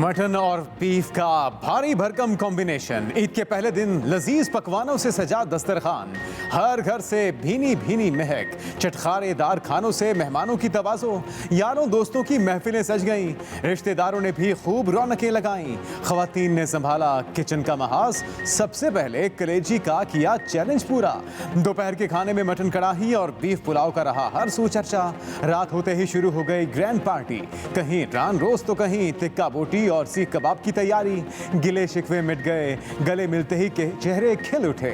Mutton और beef का भारी भरकम कॉम्बिनेशन। ईद के पहले दिन लजीज पकवानों से सजा दस्तरखान, हर घर से भीनी भीनी महक, चटखारेदार खानों से मेहमानों की तवाज़ो, यारों दोस्तों की महफिलें सज गईं, रिश्तेदारों ने भी खूब रौनकें लगाईं। ख्वातीन ने संभाला किचन का महाज, सबसे पहले कलेजी का किया चैलेंज पूरा। दोपहर के खाने में मटन कढ़ाई और बीफ पुलाव का रहा हर सू चर्चा। रात होते ही शुरू हो गई ग्रैंड पार्टी, कहीं रान रोस्ट तो कहीं तिक्का बोटी और सीख कबाब की तैयारी। गिले शिकवे मिट गए, गले मिलते ही के चेहरे खिल उठे।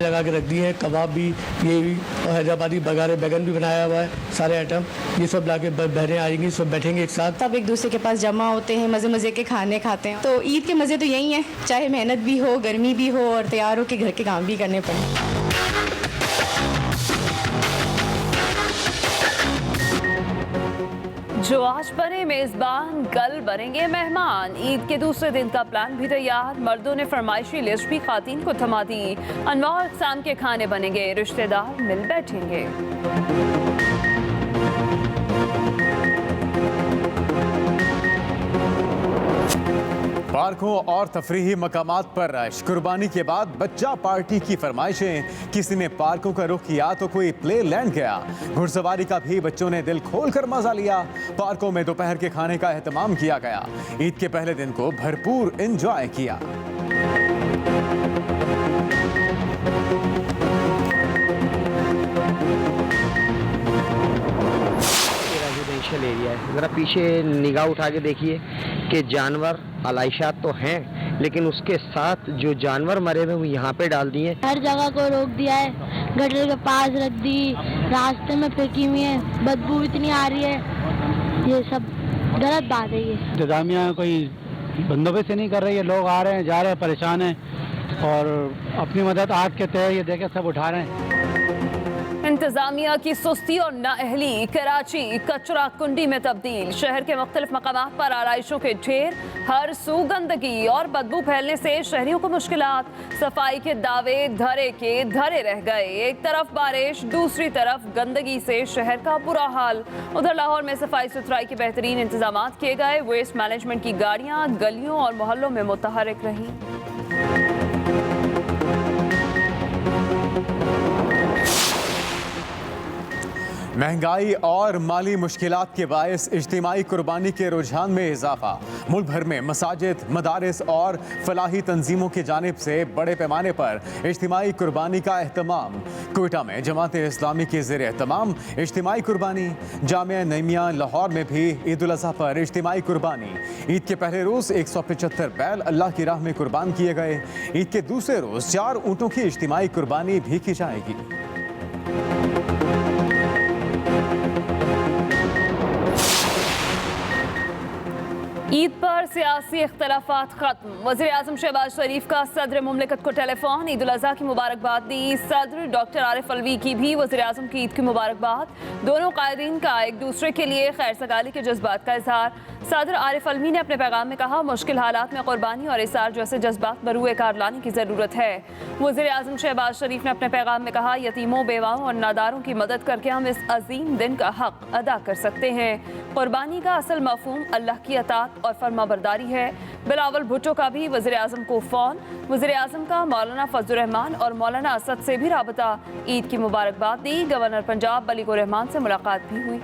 लगा के रख दिए हैं, कबाब भी, ये भी, और हैदराबादी बघारे बैगन भी बनाया हुआ है। सारे आइटम ये सब लाके बहनें आएंगी, सब बैठेंगे एक साथ, सब एक दूसरे के पास जमा होते हैं, मज़े मज़े के खाने खाते हैं। तो ईद के मज़े तो यही हैं, चाहे मेहनत भी हो, गर्मी भी हो और तैयार हो के घर के काम भी करने पड़े। जो आज बने मेज़बान कल बनेंगे मेहमान। ईद के दूसरे दिन का प्लान भी तैयार, मर्दों ने फरमाइशी लिस्ट भी खातीन को थमा दी। अनवार अक़साम के खाने बनेंगे, रिश्तेदार मिल बैठेंगे। पार्कों और तफरीही मकामात पर रश, कुर्बानी के बाद बच्चा पार्टी की फरमाइशें। किसी ने पार्कों का रुख किया तो कोई प्ले लैंड गया। घुड़सवारी का भी बच्चों ने दिल खोल कर मजा लिया। पार्कों में दोपहर के खाने का एहतमाम किया गया। ईद के पहले दिन को भरपूर एंजॉय किया। रेजिडेंशियल एरिया है, ज़रा पीछे निगाह उठा के देखिए कि जानवर आलाइशात तो हैं, लेकिन उसके साथ जो जानवर मरे हुए वो यहाँ पे डाल दिए। हर जगह को रोक दिया है, गटर के पास रख दी, रास्ते में फेंकी हुई है, बदबू इतनी आ रही है, ये सब गलत बात है। ये इंतजामिया कोई बंदोबस्त नहीं कर रही है, लोग आ रहे हैं जा रहे हैं, परेशान हैं और अपनी मदद आज के तय ये देखे सब उठा रहे हैं। इंतजामिया की सुस्ती और नाअहली, कराची कचरा कुंडी में तब्दील। शहर के मुख्तलिफ मकामात पर आलाइशों के ढेर, हर सू गंदगी और बदबू फैलने से शहरियों को मुश्किलात। सफाई के दावे धरे के धरे रह गए। एक तरफ बारिश, दूसरी तरफ गंदगी से शहर का बुरा हाल। उधर लाहौर में सफाई सुथराई के बेहतरीन इंतजाम किए गए। वेस्ट मैनेजमेंट की गाड़ियाँ गलियों और मोहल्लों में मुतहरिक रहीं। महंगाई और माली मुश्किलात के बायस इज्तिमाई कुर्बानी के रुझान में इजाफा। मुल्क भर में मसाजिद, मदारिस और फलाही तंजीमों की जानिब से बड़े पैमाने पर इज्तिमाई कुर्बानी का एहतमाम। कोयटा में जमात इस्लामी के ज़ेर एहतमाम इज्तिमाई कुर्बानी। जामिया नईमिया लाहौर में भी ईद उल अज़हा पर इज्तिमाई कुर्बानी। ईद के पहले रोज़ 175 बैल अल्लाह की राह में कुर्बान किए गए। ईद के दूसरे रोज़ 4 ऊँटों की इज्तिमाई कुर्बानी भी की जाएगी। ईद पर सियासी इख्तलाफात खत्म। वज़ीर आज़म शहबाज शरीफ का सदर मुमलिकत को टेलीफोन, ईद उल अज़हा की मुबारकबाद दी। सदर डॉक्टर आरिफ अलवी की भी वज़ीर आज़म की ईद की मुबारकबाद। दोनों कायदीन का एक दूसरे के लिए खैर सगाली के जज्बात का इजहार। सदर आरिफ अलवी ने अपने पैगाम में कहा, मुश्किल हालात में कुर्बानी और इसार जैसे जज्बात बरूए कार लाने की ज़रूरत है। वज़ीर आज़म शहबाज शरीफ ने अपने पैगाम में कहा, यतीमों, बेवाओं और नादारों की मदद करके हम इस अजीम दिन का हक अदा कर सकते हैं। कुर्बानी का असल मफ़हूम अल्लाह की अतात और फरमाबरदारी है। बिलावल भुट्टो का भी वज़ीर आज़म को फ़ोन। वज़ीर आज़म का मौलाना फजल रहमान और मौलाना असद से भी राबता। ईद की मुबारकबाद दी। गवर्नर पंजाब मलिक उर रहमान से मुलाकात भी हुई।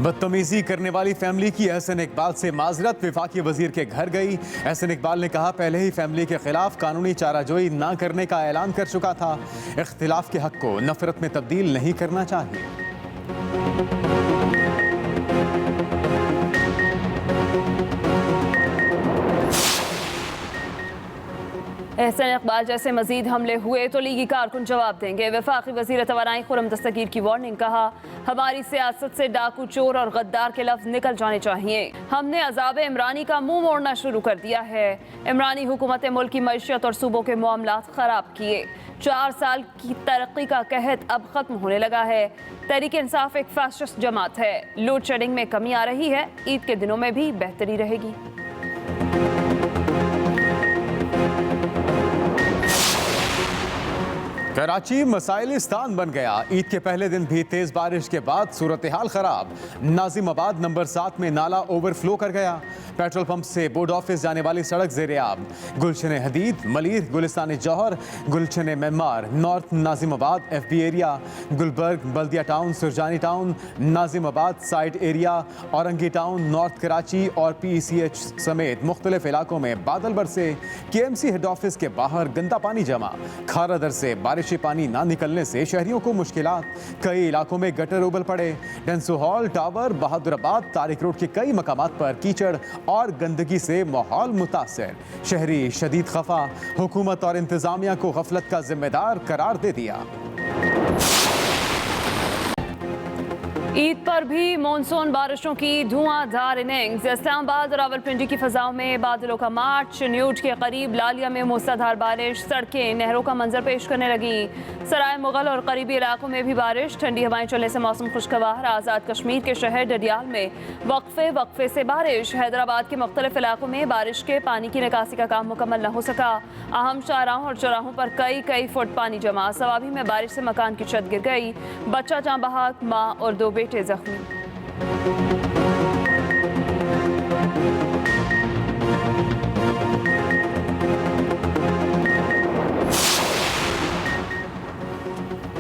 बदतमीजी करने वाली फैमिली की एहसन इकबाल से माजरत। वफाकी वजीर के घर गई। एहसन इकबाल ने कहा, पहले ही फैमिली के खिलाफ कानूनी चाराजोई ना करने का ऐलान कर चुका था। इख्तिलाफ के हक को नफरत में तब्दील नहीं करना चाहिए। एहसन इकबाल जैसे मजीद हमले हुए तो लीगी कारकुन जवाब देंगे। वफाकी वज़ीर तवानाई खुर्रम दस्तगीर की वार्निंग। कहा, हमारी सियासत से डाकू, चोर और गद्दार के लफ्ज़ निकल जाने चाहिए। हमने अज़ाब इमरानी का मुंह मोड़ना शुरू कर दिया है। इमरानी हुकूमत मुल्क की मईशत और सूबों के मामलात ख़राब किए। 4 साल की तरक्की का कहत अब ख़त्म होने लगा है। तहरीक इंसाफ एक फासिस्ट जमात है। लोड शेडिंग में कमी आ रही है। ईद के दिनों में भी बेहतरी रहेगी। कराची मसाइलिस्तान बन गया। ईद के पहले दिन भी तेज बारिश के बाद सूरत हाल खराब। नाजिमाबाद नंबर 7 में नाला ओवरफ्लो कर गया। पेट्रोल पंप से बोर्ड ऑफिस जाने वाली सड़क ज़ेर-ए-आब। Gulshan Hadeed, Malir, Gulistan Johar, Gulshan Memar, north Nazimabad FB area, Gulberg, Baldia town, Surjani town, Nazimabad side area, Orangi town, north Karachi और PECH समेत मुख्तलिफ इलाकों में बादल बरसे। KMC हेड ऑफिस के बाहर गंदा पानी जमा। खारादर से बारिशी पानी ना निकलने से शहरियों को मुश्किलात। कई इलाकों में गटर उबल पड़े। Denso hall, tower, Bahadurabad, Tariq road के कई मकामात पर कीचड़ और गंदगी से माहौल मुतासर। शहरी शदीद खफा। हुकूमत और इंतजामिया को गफलत का जिम्मेदार करार दे दिया। ईद पर भी मॉनसून बारिशों की धुआंधार इनिंग्स। इस्लामाबाद और रावलपिंडी की फजाओं में बादलों का मार्च। न्यूज के करीब लालिया में मूसलाधार बारिश। सड़कें नहरों का मंजर पेश करने लगी। सराय मुगल और करीबी इलाकों में भी बारिश। ठंडी हवाएं चलने से मौसम खुशगवार। आज़ाद कश्मीर के शहर डडियाल में वक्फे से बारिश। हैदराबाद के मुख्तलिफ इलाकों में बारिश के पानी की निकासी का काम मुकम्मल न हो सका। अहम शाहराहों और चौराहों पर कई फुट पानी जमा। सवाबी में बारिश से मकान की छत गिर गई। बच्चा जाँ बहक, माँ और 2 बेटे जख्मी।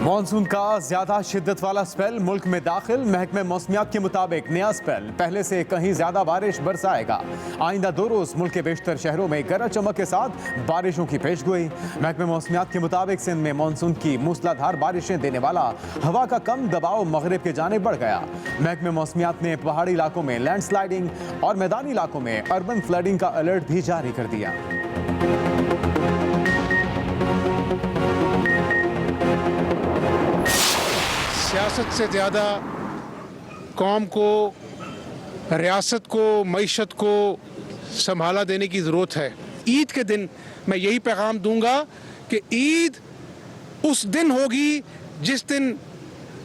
मॉनसून का ज्यादा शिद्दत वाला स्पेल मुल्क में दाखिल। महकमे मौसमियात के मुताबिक नया स्पेल पहले से कहीं ज्यादा बारिश बरसाएगा। आइंदा 2 रोज मुल्क के बेशतर शहरों में गरज चमक के साथ बारिशों की पेशगोई। महकमे मौसमियात के मुताबिक सिंध में मॉनसून की मूसलाधार बारिशें देने वाला हवा का कम दबाव मगरिब के जानिब बढ़ गया। महकमे मौसमियात ने पहाड़ी इलाकों में लैंडस्लाइडिंग और मैदानी इलाकों में अर्बन फ्लडिंग का अलर्ट भी जारी कर दिया। सियासत से ज़्यादा कौम को, रियासत को, मईशत को संभाला देने की ज़रूरत है। ईद के दिन मैं यही पैगाम दूंगा कि ईद उस दिन होगी जिस दिन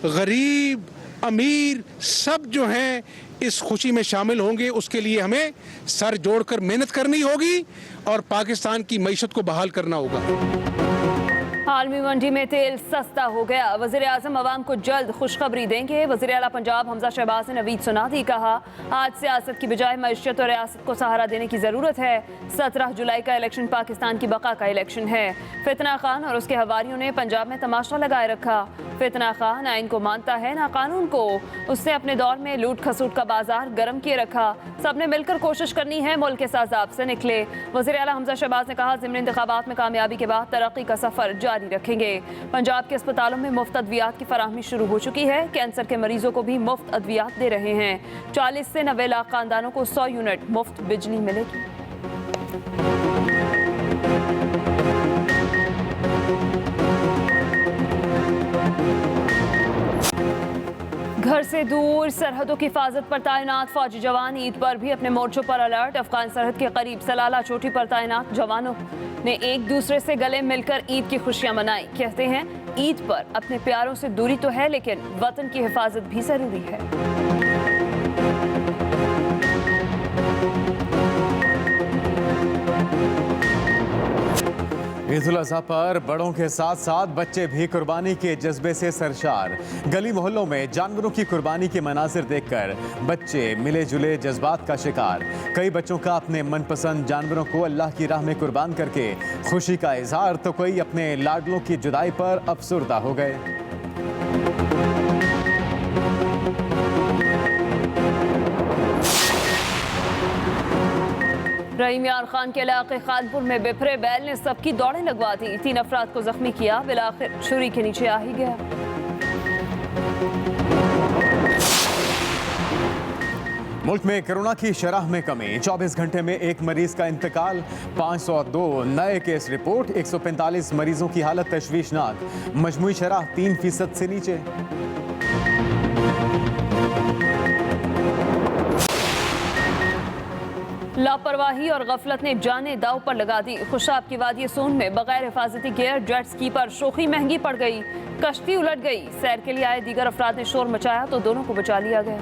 गरीब, अमीर सब जो हैं इस खुशी में शामिल होंगे। उसके लिए हमें सर जोड़कर मेहनत करनी होगी और पाकिस्तान की मईशत को बहाल करना होगा। आलमी मंडी में तेल सस्ता हो गया। वज़ीर आज़म अवाम को जल्द खुशखबरी देंगे। वज़ीर आला पंजाब हमजा शहबाज ने नवीद सुना दी। कहा, आज सियासत की बजाय मईशत और रियासत को सहारा देने की ज़रूरत है। 17 जुलाई का इलेक्शन पाकिस्तान की बका का इलेक्शन है। फितना खान और उसके हवारियों ने पंजाब में तमाशा लगाए रखा। फितना खान ना इनको मानता है ना कानून को। उसने अपने दौर में लूट खसूट का बाजार गर्म किए रखा। सबने मिलकर कोशिश करनी है मुल्क के साज़ाब से निकले। वज़ीर आला हमजा शहबाज ने कहा, ज़िमनी इंतखाबात में कामयाबी के बाद तरक्की का सफ़र जारी रखेंगे। पंजाब के अस्पतालों में मुफ्त अद्वियात की फराहमी शुरू हो चुकी है। कैंसर के मरीजों को भी मुफ्त अद्वियात दे रहे हैं। 40 से 90 लाख खानदानों को 100 यूनिट मुफ्त बिजली मिलेगी। घर से दूर सरहदों की हिफाजत पर तैनात फौजी जवान ईद पर भी अपने मोर्चों पर अलर्ट। अफगान सरहद के करीब सलाला चोटी पर तैनात जवानों ने एक दूसरे से गले मिलकर ईद की खुशियां मनाई। कहते हैं, ईद पर अपने प्यारों से दूरी तो है लेकिन वतन की हिफाजत भी जरूरी है। ईद उल अज़हा पर बड़ों के साथ साथ बच्चे भी कुर्बानी के जज्बे से सरशार। गली मोहल्लों में जानवरों की कुर्बानी के मनाजिर देखकर बच्चे मिले जुले जज्बात का शिकार। कई बच्चों का अपने मनपसंद जानवरों को अल्लाह की राह में कुर्बान करके खुशी का इजहार, तो कोई अपने लाडलों की जुदाई पर अफसुर्दा हो गए। रहीम यार खान के इलाके खानपुर में बिफरे बैल ने सबकी दौड़ें लगवा दी। 3 अफराद को जख्मी किया। बिलाखिर छुरी के नीचे आ ही गया। मुल्क में कोरोना की शरह में कमी। 24 घंटे में 1 मरीज का इंतकाल। 502 नए केस रिपोर्ट। 145 मरीजों की हालत तशवीशनाक। मजमूई शरह 3% से नीचे। लापरवाही और गफलत ने जाने दाव पर लगा दी। खुशाब की वादी सोन में बगैर हिफाजती गियर जेट स्की पर शोखी महंगी पड़ गई। कश्ती उलट गई। सैर के लिए आए दीगर अफराद ने शोर मचाया तो दोनों को बचा लिया गया।